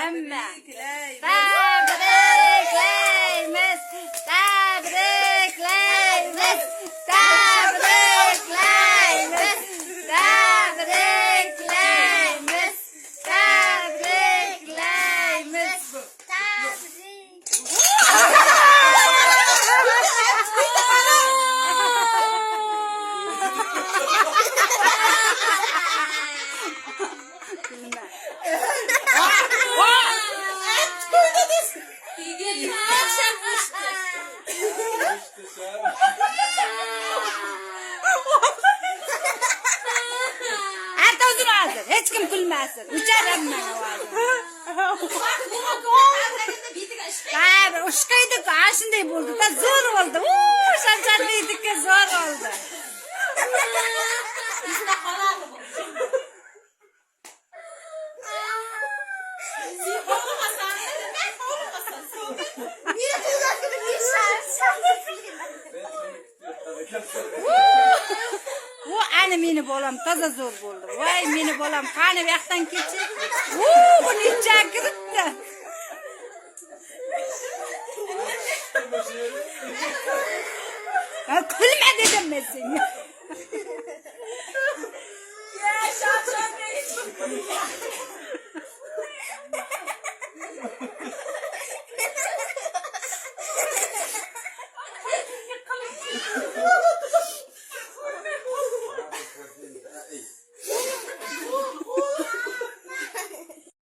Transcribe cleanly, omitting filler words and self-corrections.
Emma. Tebriklaymiz. Tebriklaymiz. Tebriklaymiz. Tebriklaymiz. Tebriklaymiz. Ertozun hazır. Hiç kim gülmesin. Uçar emmeni var. Hayır, uşkaydık. Aşınday buldu da zor oldu. Şançardaydık ki zor oldu. Bu ana meni bolam toza zo'r bo'ldi. Voy meni bolam qani bu yoqdan kechib. Buni ichiga kiritdi. Ha kulma dedim men senga. Ya şapşal